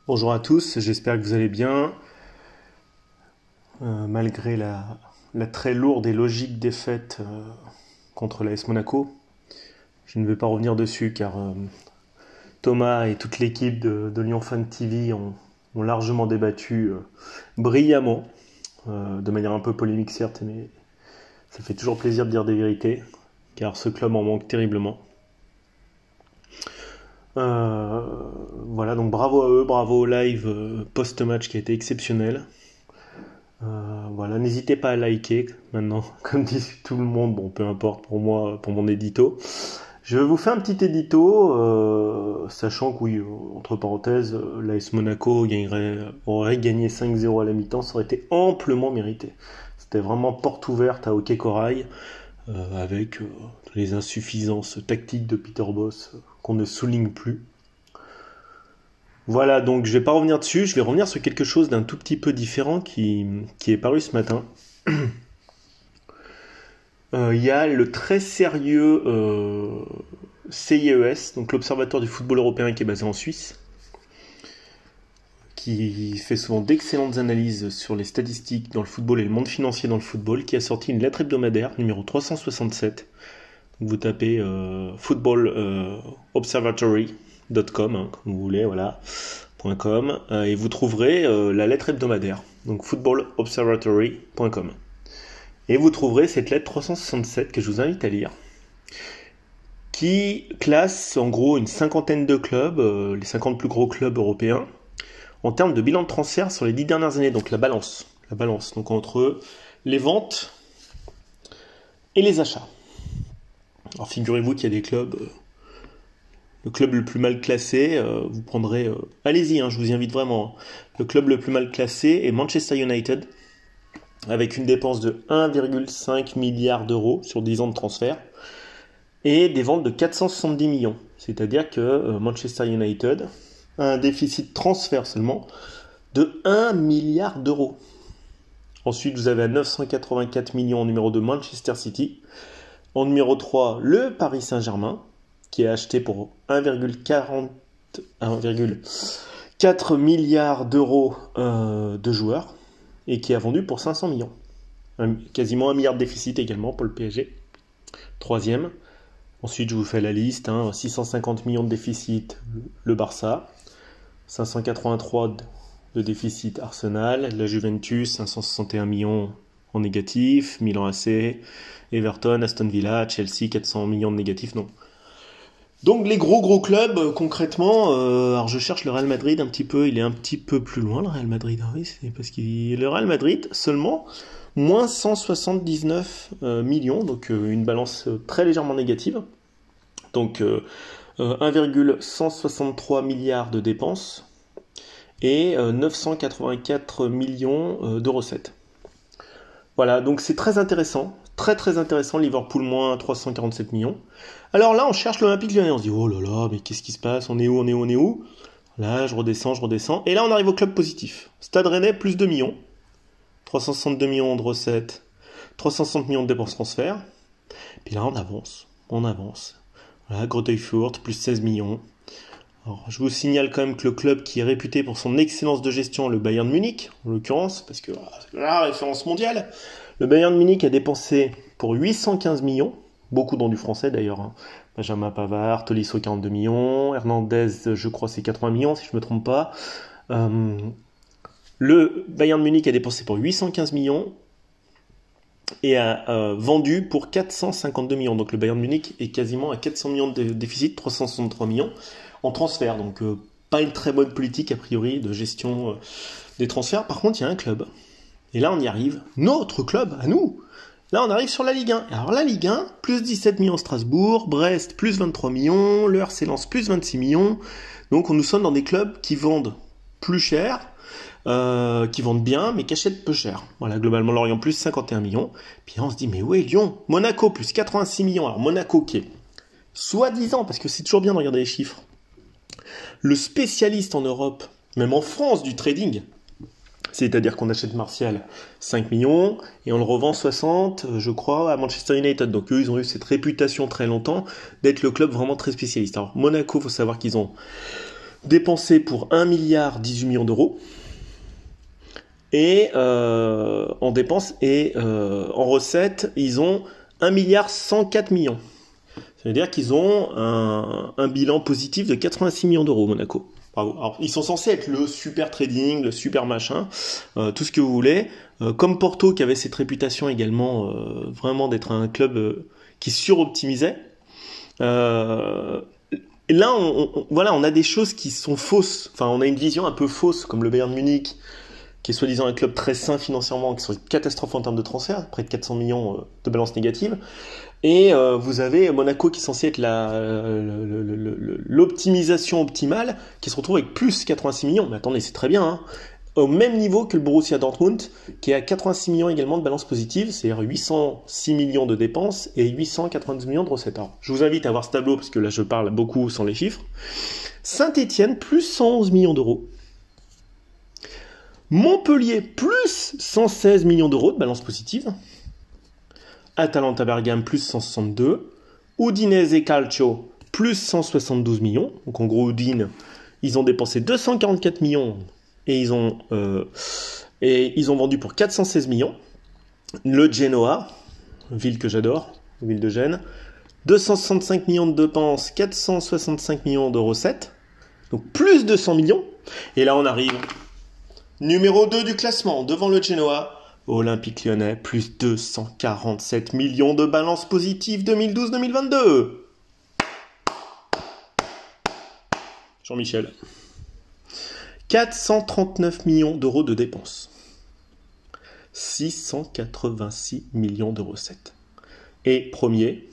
Bonjour à tous, j'espère que vous allez bien. Malgré la très lourde et logique défaite contre l'AS Monaco, je ne vais pas revenir dessus car Thomas et toute l'équipe de Lyon Fan TV ont largement débattu brillamment, de manière un peu polémique certes, mais ça fait toujours plaisir de dire des vérités, car ce club en manque terriblement. Voilà, donc bravo à eux, bravo au live post-match qui a été exceptionnel. Voilà, n'hésitez pas à liker maintenant, comme dit tout le monde, bon peu importe pour moi, pour mon édito. Je vous fais un petit édito, sachant que oui, entre parenthèses, l'AS Monaco aurait gagné 5-0 à la mi-temps, ça aurait été amplement mérité. C'était vraiment porte ouverte à Hockey Corail, avec les insuffisances tactiques de Peter Bosz qu'on ne souligne plus. Voilà, donc je vais pas revenir dessus, je vais revenir sur quelque chose d'un tout petit peu différent qui est paru ce matin. Il y a le très sérieux CIES, donc l'Observatoire du football européen qui est basé en Suisse, qui fait souvent d'excellentes analyses sur les statistiques dans le football et le monde financier dans le football, qui a sorti une lettre hebdomadaire, numéro 367. Donc vous tapez footballobservatory.com, hein, comme vous voulez, voilà, .com, et vous trouverez la lettre hebdomadaire, donc footballobservatory.com. Et vous trouverez cette lettre 367 que je vous invite à lire, qui classe en gros une cinquantaine de clubs, les 50 plus gros clubs européens, en termes de bilan de transfert sur les 10 dernières années, donc la balance, donc entre les ventes et les achats. Alors figurez-vous qu'il y a des clubs, le club le plus mal classé, vous prendrez, allez-y, hein, je vous y invite vraiment, le club le plus mal classé est Manchester United, avec une dépense de 1,5 milliard d'euros sur 10 ans de transfert, et des ventes de 470 millions. C'est-à-dire que Manchester United a un déficit transfert seulement de 1 milliard d'euros. Ensuite, vous avez à 984 millions en numéro 2 Manchester City. En numéro 3, le Paris Saint-Germain, qui a acheté pour 1,4 milliard d'euros de joueurs, et qui a vendu pour 500 millions. Quasiment 1 milliard de déficit également pour le PSG. Troisième. Ensuite, je vous fais la liste. 650 millions de déficit, le Barça. 583 de déficit Arsenal. La Juventus, 561 millions en négatif. Milan AC, Everton, Aston Villa, Chelsea, 400 millions de négatifs. Non. Donc les gros clubs, concrètement, alors je cherche le Real Madrid un petit peu, il est un petit peu plus loin le Real Madrid, oui, c'est parce que le Real Madrid seulement moins 179 millions, donc une balance très légèrement négative, donc 1,163 milliards de dépenses et 984 millions de recettes. Voilà, donc c'est très intéressant. Très intéressant, Liverpool moins 347 millions. Alors là, on cherche l'Olympique Lyonnais, on se dit, oh là là, mais qu'est-ce qui se passe, on est où? Là, je redescends, et là, on arrive au club positif. Stade Rennais, plus 2 millions, 362 millions de recettes, 360 millions de dépenses transferts. Puis là, on avance. Voilà, Greuther Fürth, plus 16 millions. Alors, je vous signale quand même que le club qui est réputé pour son excellence de gestion, le Bayern de Munich, en l'occurrence, parce que la référence mondiale, le Bayern de Munich a dépensé pour 815 millions, beaucoup dans du français d'ailleurs, hein. Benjamin Pavard, Tolisso 42 millions, Hernandez, je crois c'est 80 millions si je ne me trompe pas. Le Bayern de Munich a dépensé pour 815 millions et a vendu pour 452 millions. Donc le Bayern de Munich est quasiment à 400 millions de déficit, 363 millions en transfert. Donc pas une très bonne politique a priori de gestion des transferts. Par contre, il y a un club. Et là, on y arrive. Notre club, à nous. Là, on arrive sur la Ligue 1. Alors la Ligue 1, plus 17 millions Strasbourg, Brest, plus 23 millions, le RC Lens, plus 26 millions. Donc nous sommes dans des clubs qui vendent plus cher, qui vendent bien, mais qui achètent peu cher. Voilà, globalement, Lorient, plus 51 millions. Puis là, on se dit, mais ouais, Lyon, Monaco, plus 86 millions. Alors Monaco, qui est soi-disant, parce que c'est toujours bien de regarder les chiffres, le spécialiste en Europe, même en France, du trading. C'est-à-dire qu'on achète Martial 5 millions et on le revend 60, je crois, à Manchester United. Donc eux, ils ont eu cette réputation très longtemps d'être le club vraiment très spécialiste. Alors Monaco, il faut savoir qu'ils ont dépensé pour 1 milliard 18 millions d'euros. Et en dépenses et en recettes, ils ont 1 milliard 104 millions. Ça veut dire qu'ils ont un bilan positif de 86 millions d'euros, Monaco. Bravo. Alors, ils sont censés être le super trading, le super machin, tout ce que vous voulez. Comme Porto, qui avait cette réputation également vraiment d'être un club qui suroptimisait. Et là, voilà, on a des choses qui sont fausses. Enfin, on a une vision un peu fausse, comme le Bayern Munich, qui est soi-disant un club très sain financièrement, qui sont une catastrophe en termes de transfert, près de 400 millions de balance négative. Et vous avez Monaco qui est censé être l'optimisation optimale, qui se retrouve avec plus 86 millions. Mais attendez, c'est très bien, hein. Au même niveau que le Borussia Dortmund, qui est à 86 millions également de balance positive, c'est-à-dire 806 millions de dépenses et 892 millions de recettes. Alors, je vous invite à voir ce tableau, parce que là je parle beaucoup sans les chiffres. Saint-Étienne, plus 111 millions d'euros. Montpellier, plus 116 millions d'euros de balance positive. Atalanta Bergame, plus 162. Udinese et Calcio, plus 172 millions. Donc en gros, Udine, ils ont dépensé 244 millions et ils ont vendu pour 416 millions. Le Genoa, ville que j'adore, ville de Gênes, 265 millions de dépenses, 465 millions de recettes. Donc plus de 100 millions. Et là, on arrive numéro 2 du classement, devant le Genoa, Olympique Lyonnais, plus 247 millions de balance positive 2012-2022. Jean-Michel. 439 millions d'euros de dépenses. 686 millions de recettes. Et premier,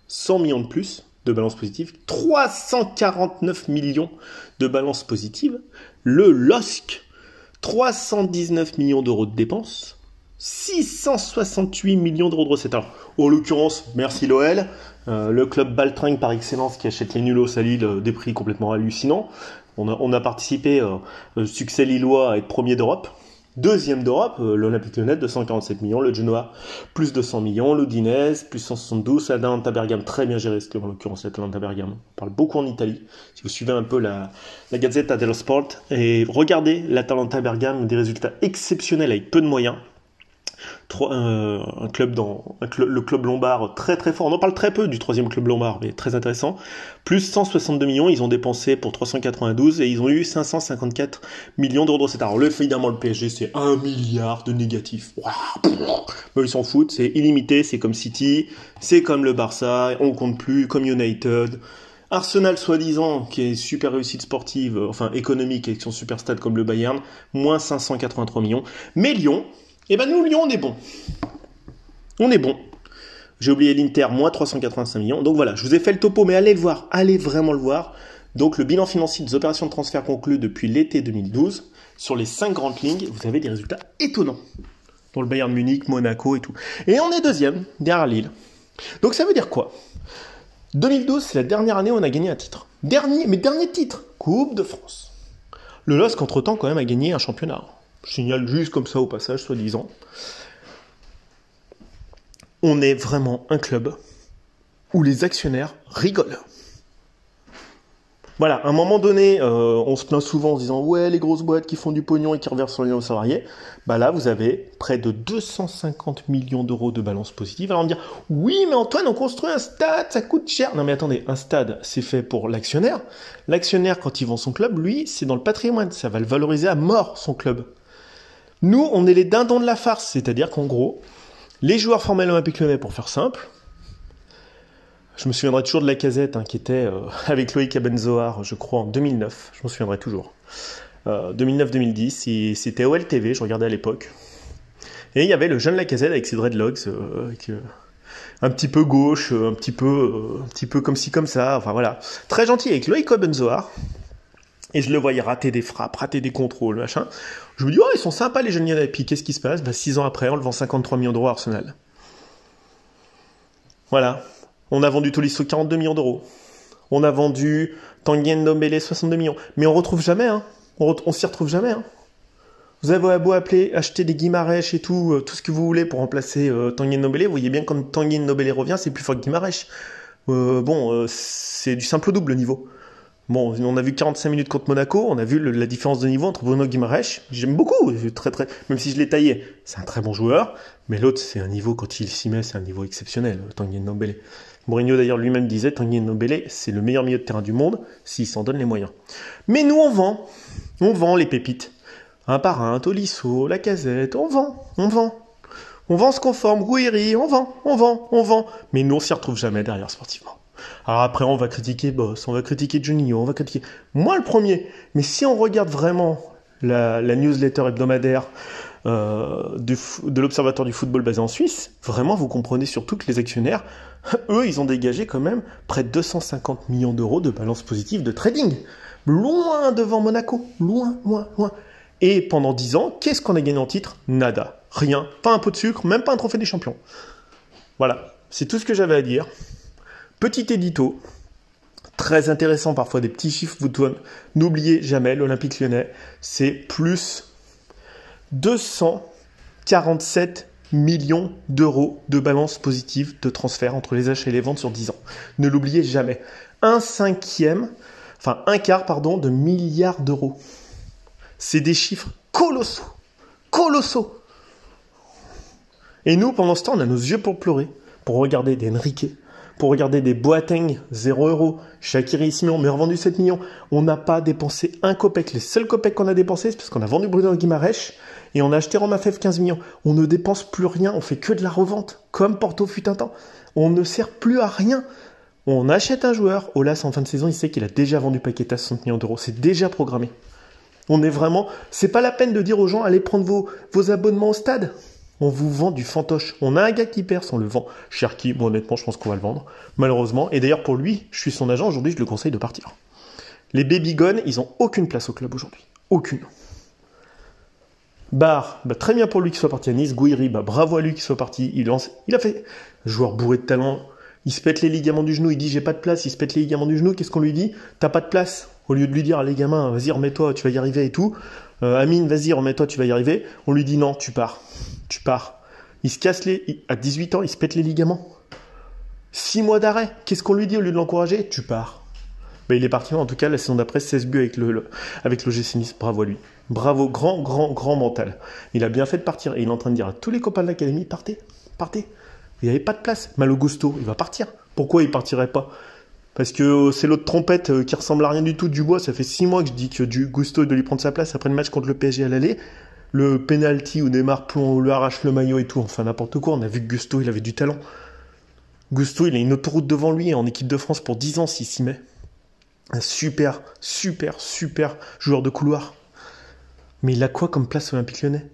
100 millions de plus de balance positive, 349 millions de balance positive. Le LOSC, 319 millions d'euros de dépenses, 668 millions d'euros de recettes. Alors, en l'occurrence, merci l'OL, le club baltringue par excellence qui achète les nulos à Lille, des prix complètement hallucinants. On a participé au succès lillois à être premier d'Europe. Deuxième d'Europe, l'Olympique Lyonnais, 247 millions, le Genoa, plus 200 millions, l'Udinese, plus 172, l'Atalanta Bergame, très bien géré ce club en l'occurrence, l'Atalanta Bergame. On parle beaucoup en Italie, si vous suivez un peu la Gazzetta dello Sport, et regardez l'Atalanta Bergame, des résultats exceptionnels avec peu de moyens. Le club lombard très très fort. On en parle très peu du troisième club lombard, mais très intéressant. Plus 162 millions, ils ont dépensé pour 392 et ils ont eu 554 millions d'euros de recettes. Alors évidemment le PSG c'est 1 milliard de négatifs. Mais ils s'en foutent, c'est illimité, c'est comme City, c'est comme le Barça, on compte plus, comme United. Arsenal, soi-disant, qui est super réussite sportive, enfin économique, avec son super stade comme le Bayern, moins 583 millions. Mais Lyon, eh ben nous, Lyon, on est bon. On est bon. J'ai oublié l'Inter, moins 385 millions. Donc voilà, je vous ai fait le topo, mais allez le voir. Allez vraiment le voir. Donc le bilan financier des opérations de transfert conclues depuis l'été 2012, sur les 5 grandes lignes, vous avez des résultats étonnants. Dans le Bayern Munich, Monaco et tout. Et on est deuxième, derrière Lille. Donc ça veut dire quoi ? 2012, c'est la dernière année où on a gagné un titre. Dernier titre, Coupe de France. Le LOSC, entre-temps, quand même, a gagné un championnat. Je signale juste comme ça au passage, soi-disant. On est vraiment un club où les actionnaires rigolent. Voilà, à un moment donné, on se plaint souvent en se disant « Ouais, les grosses boîtes qui font du pognon et qui reversent sur les salariés », bah là, vous avez près de 250 millions d'euros de balance positive. Alors on va me dire « Oui, mais Antoine, on construit un stade, ça coûte cher !» Non mais attendez, un stade, c'est fait pour l'actionnaire. L'actionnaire, quand il vend son club, lui, c'est dans le patrimoine. Ça va le valoriser à mort, son club. Nous, on est les dindons de la farce, c'est-à-dire qu'en gros, les joueurs formés à l'Olympique Lyonnais, pour faire simple, je me souviendrai toujours de la Casette, qui était avec Loïc Abenzoar, je crois, en 2009, je m'en souviendrai toujours. 2009-2010, c'était OL TV, je regardais à l'époque. Et il y avait le jeune Lacazette avec ses dreadlocks, un petit peu gauche, un petit peu comme ci, comme ça, enfin voilà. Très gentil avec Loïc Abenzoar. Et je le voyais rater des frappes, rater des contrôles, machin. Je me dis, oh, ils sont sympas les jeunes Lyonnais. Puis qu'est-ce qui se passe ? 6 ans après, on le vend 53 millions d'euros à Arsenal. Voilà. On a vendu Tolisso 42 millions d'euros. On a vendu Tanguy Ndombele 62 millions. Mais on retrouve jamais, on s'y retrouve jamais, Vous avez beau acheter des Guimarães et tout ce que vous voulez pour remplacer Tanguy Ndombele. Vous voyez bien quand Tanguy Ndombele revient, c'est plus fort que Guimarães. C'est du simple au double niveau. Bon, on a vu 45 minutes contre Monaco, on a vu la différence de niveau entre Bruno Guimaraes, j'aime beaucoup, même si je l'ai taillé, c'est un très bon joueur, mais l'autre, c'est un niveau, quand il s'y met, c'est un niveau exceptionnel, Tanguy Ndombele. Mourinho d'ailleurs lui-même disait, Tanguy Ndombele, c'est le meilleur milieu de terrain du monde, s'il s'en donne les moyens. Mais nous, on vend les pépites. Un par un, Tolisso, Lacazette, on vend. On vend ce qu'on forme, Gouiri, on vend. Mais nous, on s'y retrouve jamais derrière sportivement. Alors après, on va critiquer Boss, on va critiquer Juninho, on va critiquer... Moi, le premier. Mais si on regarde vraiment la newsletter hebdomadaire de l'Observatoire du football basé en Suisse, vraiment, vous comprenez surtout que les actionnaires, eux, ils ont dégagé quand même près de 250 millions d'euros de balance positive de trading. Loin devant Monaco. Loin. Et pendant 10 ans, qu'est-ce qu'on a gagné en titre? Nada. Rien. Pas un pot de sucre, même pas un trophée des champions. Voilà. C'est tout ce que j'avais à dire. Petit édito. Très intéressant parfois, des petits chiffres. N'oubliez jamais, l'Olympique Lyonnais, c'est plus 247 millions d'euros de balance positive de transfert entre les achats et les ventes sur 10 ans. Ne l'oubliez jamais. Un quart de milliard d'euros. C'est des chiffres colossaux. Et nous, pendant ce temps, on a nos yeux pour pleurer, pour regarder des Enrique, pour regarder des Boateng, 0 €, Shaqiri Simon, mais revendu 7 millions. On n'a pas dépensé un copec. Les seuls copecs qu'on a dépensés, c'est parce qu'on a vendu Bruno Guimaraes et on a acheté Romain Fèvre 15 millions. On ne dépense plus rien, on fait que de la revente, comme Porto fut un temps. On ne sert plus à rien. On achète un joueur, Aulas en fin de saison, il sait qu'il a déjà vendu Paqueta 60 millions d'euros. C'est déjà programmé. On est vraiment... C'est pas la peine de dire aux gens, allez prendre vos abonnements au stade. On vous vend du fantoche. On a un gars qui perce, on le vend. Cherki, bon honnêtement, je pense qu'on va le vendre. Malheureusement. Et d'ailleurs, pour lui, je suis son agent, aujourd'hui, je le conseille de partir. Les Babygones, ils ont aucune place au club aujourd'hui. Aucune. Barre, très bien pour lui qu'il soit parti à Nice. Gouiri, bravo à lui qu'il soit parti. Il a fait joueur bourré de talent. Il se pète les ligaments du genou, il dit j'ai pas de place, il se pète les ligaments du genou, qu'est-ce qu'on lui dit? T'as pas de place. Au lieu de lui dire les gamins, vas-y remets-toi, tu vas y arriver et tout. Amine, vas-y remets-toi, tu vas y arriver. On lui dit non, tu pars. Il se casse à 18 ans, il se pète les ligaments. 6 mois d'arrêt. Qu'est-ce qu'on lui dit au lieu de l'encourager? Tu pars. Il est parti en tout cas la saison d'après, 16 buts avec l'OGC Nice. Bravo à lui. Bravo, grand mental. Il a bien fait de partir et il est en train de dire à tous les copains de l'académie, partez. Il n'y avait pas de place. Malo Gusto, il va partir. Pourquoi il partirait pas? Parce que c'est l'autre trompette qui ressemble à rien du tout, Dubois. Ça fait 6 mois que je dis que Gusto doit lui prendre sa place après le match contre le PSG à l'aller. Le penalty où Neymar lui arrache le maillot et tout. Enfin, n'importe quoi. On a vu que Gusto, il avait du talent. Gusto, il a une autoroute devant lui en équipe de France pour 10 ans s'il s'y met. Un super joueur de couloir. Mais il a quoi comme place Olympique Lyonnais?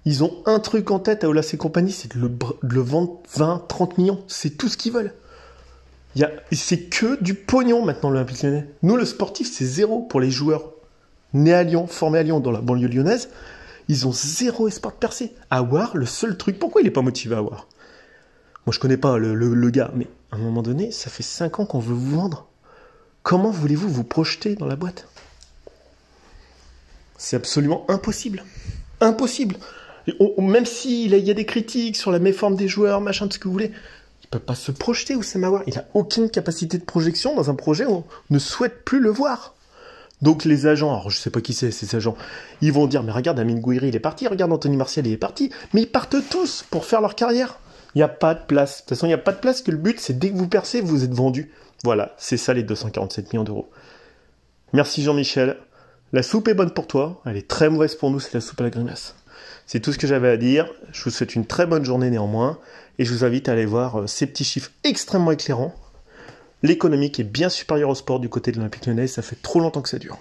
Ils ont un truc en tête à Aulas et compagnie, c'est de le vendre 20, 30 millions. C'est tout ce qu'ils veulent. C'est que du pognon maintenant, l'Olympique Lyonnais. Nous, le sportif, c'est zéro pour les joueurs nés à Lyon, formés à Lyon, dans la banlieue lyonnaise. Ils ont zéro espoir de percer. Aouar, le seul truc... Pourquoi il n'est pas motivé, Aouar? Moi, je connais pas le gars, mais à un moment donné, ça fait 5 ans qu'on veut vous vendre. Comment voulez-vous vous projeter dans la boîte? C'est absolument impossible. Impossible. Même s'il y a des critiques sur la méforme des joueurs, machin, tout ce que vous voulez, il peut pas se projeter, Oussama Aouar. Il a aucune capacité de projection dans un projet où on ne souhaite plus le voir. Donc les agents, alors je sais pas qui c'est, ces agents, ils vont dire, mais regarde, Amine Gouiri, il est parti, regarde, Anthony Martial, il est parti, mais ils partent tous pour faire leur carrière. Il n'y a pas de place. De toute façon, il n'y a pas de place, que le but, c'est dès que vous percez, vous êtes vendu. Voilà, c'est ça les 247 millions d'euros. Merci Jean-Michel. La soupe est bonne pour toi, elle est très mauvaise pour nous, c'est la soupe à la grimace. C'est tout ce que j'avais à dire. Je vous souhaite une très bonne journée néanmoins. Et je vous invite à aller voir ces petits chiffres extrêmement éclairants. L'économique est bien supérieure au sport du côté de l'Olympique Lyonnais. Ça fait trop longtemps que ça dure.